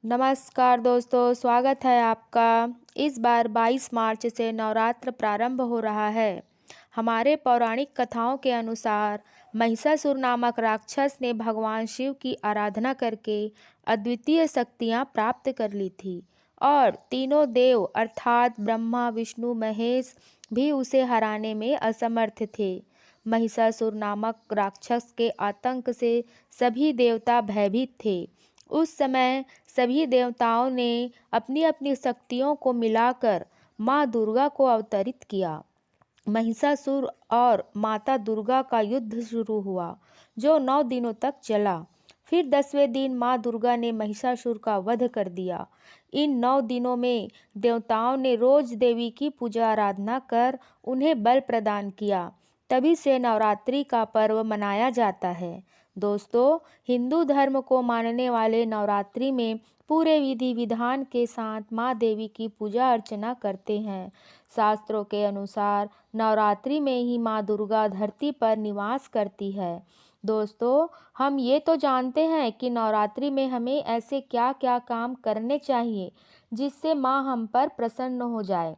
नमस्कार दोस्तों, स्वागत है आपका। इस बार 22 मार्च से नवरात्र प्रारंभ हो रहा है। हमारे पौराणिक कथाओं के अनुसार महिषासुर नामक राक्षस ने भगवान शिव की आराधना करके अद्वितीय शक्तियां प्राप्त कर ली थी और तीनों देव अर्थात ब्रह्मा, विष्णु, महेश भी उसे हराने में असमर्थ थे। महिषासुर नामक राक्षस के आतंक से सभी देवता भयभीत थे। उस समय सभी देवताओं ने अपनी अपनी शक्तियों को मिलाकर माँ दुर्गा को अवतरित किया। महिषासुर और माता दुर्गा का युद्ध शुरू हुआ, जो 9 दिनों तक चला। फिर 10वें दिन माँ दुर्गा ने महिषासुर का वध कर दिया। इन 9 दिनों में देवताओं ने रोज देवी की पूजा आराधना कर उन्हें बल प्रदान किया। तभी से नवरात्रि का पर्व मनाया जाता है। दोस्तों, हिंदू धर्म को मानने वाले नवरात्रि में पूरे विधि विधान के साथ माँ देवी की पूजा अर्चना करते हैं। शास्त्रों के अनुसार नवरात्रि में ही माँ दुर्गा धरती पर निवास करती है। दोस्तों, हम ये तो जानते हैं कि नवरात्रि में हमें ऐसे क्या क्या काम करने चाहिए जिससे माँ हम पर प्रसन्न हो जाए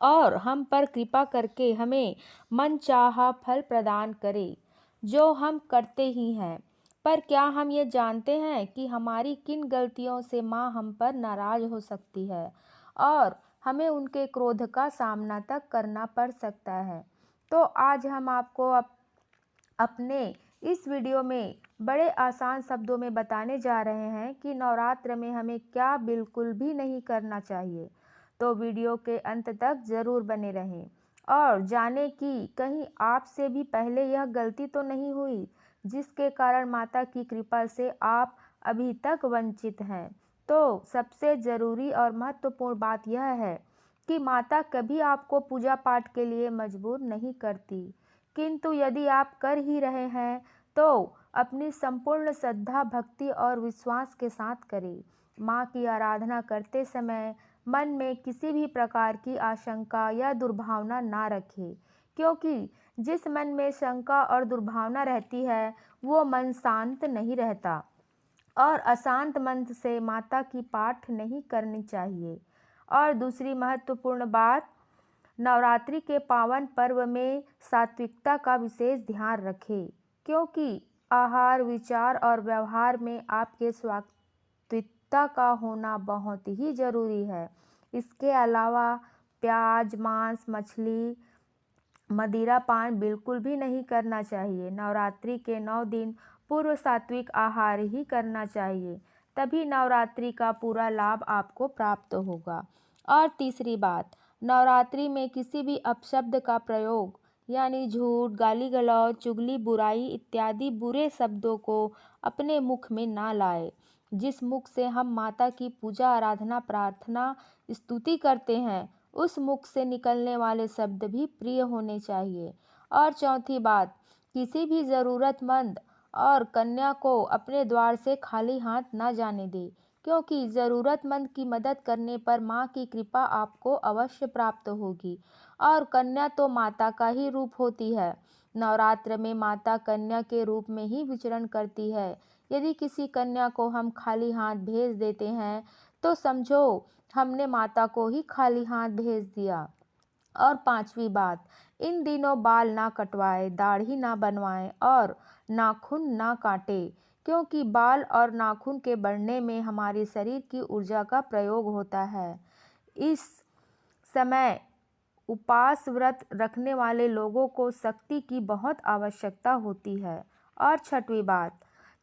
और हम पर कृपा करके हमें मनचाहा फल प्रदान करे, जो हम करते ही हैं। पर क्या हम ये जानते हैं कि हमारी किन गलतियों से माँ हम पर नाराज हो सकती है और हमें उनके क्रोध का सामना तक करना पड़ सकता है। तो आज हम आपको अपने इस वीडियो में बड़े आसान शब्दों में बताने जा रहे हैं कि नवरात्र में हमें क्या बिल्कुल भी नहीं करना चाहिए। तो वीडियो के अंत तक ज़रूर बने रहें और जाने कि कहीं आपसे भी पहले यह गलती तो नहीं हुई जिसके कारण माता की कृपा से आप अभी तक वंचित हैं। तो सबसे ज़रूरी और महत्वपूर्ण बात यह है कि माता कभी आपको पूजा पाठ के लिए मजबूर नहीं करती, किंतु यदि आप कर ही रहे हैं तो अपनी संपूर्ण श्रद्धा, भक्ति और विश्वास के साथ करें। माँ की आराधना करते समय मन में किसी भी प्रकार की आशंका या दुर्भावना ना रखें, क्योंकि जिस मन में शंका और दुर्भावना रहती है वो मन शांत नहीं रहता और अशांत मन से माता की पाठ नहीं करनी चाहिए। और दूसरी महत्वपूर्ण बात, नवरात्रि के पावन पर्व में सात्विकता का विशेष ध्यान रखें, क्योंकि आहार, विचार और व्यवहार में आपके सात्विकता का होना बहुत ही जरूरी है। इसके अलावा प्याज, मांस, मछली, मदिरा पान बिल्कुल भी नहीं करना चाहिए। नवरात्रि के 9 दिन पूर्व सात्विक आहार ही करना चाहिए, तभी नवरात्रि का पूरा लाभ आपको प्राप्त होगा। और तीसरी बात, नवरात्रि में किसी भी अपशब्द का प्रयोग यानी झूठ, गाली गलौज, चुगली, बुराई इत्यादि बुरे शब्दों को अपने मुख में ना लाए। जिस मुख से हम माता की पूजा, आराधना, प्रार्थना, स्तुति करते हैं, उस मुख से निकलने वाले शब्द भी प्रिय होने चाहिए। और चौथी बात, किसी भी ज़रूरतमंद और कन्या को अपने द्वार से खाली हाथ ना जाने दे, क्योंकि ज़रूरतमंद की मदद करने पर माँ की कृपा आपको अवश्य प्राप्त होगी। और कन्या तो माता का ही रूप होती है। नवरात्र में माता कन्या के रूप में ही विचरण करती है। यदि किसी कन्या को हम खाली हाथ भेज देते हैं तो समझो हमने माता को ही खाली हाथ भेज दिया। और पांचवी बात, इन दिनों बाल ना कटवाएं, दाढ़ी ना बनवाएं और नाखून ना काटें, क्योंकि बाल और नाखून के बढ़ने में हमारे शरीर की ऊर्जा का प्रयोग होता है। इस समय उपवास व्रत रखने वाले लोगों को शक्ति की बहुत आवश्यकता होती है। और छठवीं बात,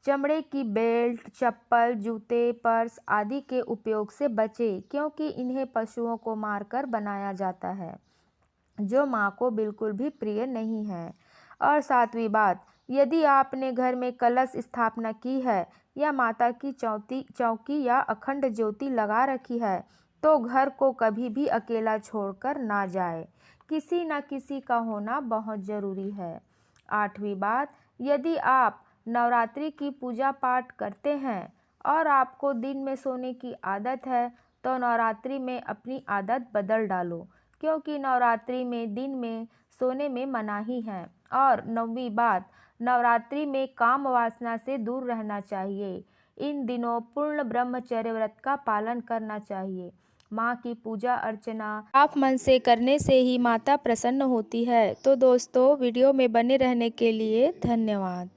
चमड़े की बेल्ट, चप्पल, जूते, पर्स आदि के उपयोग से बचें, क्योंकि इन्हें पशुओं को मारकर बनाया जाता है, जो माँ को बिल्कुल भी प्रिय नहीं है। और सातवीं बात, यदि आपने घर में कलश स्थापना की है या माता की चौकी या अखंड ज्योति लगा रखी है तो घर को कभी भी अकेला छोड़कर ना जाए। किसी न किसी का होना बहुत ज़रूरी है। आठवीं बात, यदि आप नवरात्रि की पूजा पाठ करते हैं और आपको दिन में सोने की आदत है तो नवरात्रि में अपनी आदत बदल डालो, क्योंकि नवरात्रि में दिन में सोने में मनाही है। और 9वीं बात, नवरात्रि में काम वासना से दूर रहना चाहिए। इन दिनों पूर्ण ब्रह्मचर्य व्रत का पालन करना चाहिए। माँ की पूजा अर्चना साफ मन से करने से ही माता प्रसन्न होती है। तो दोस्तों, वीडियो में बने रहने के लिए धन्यवाद।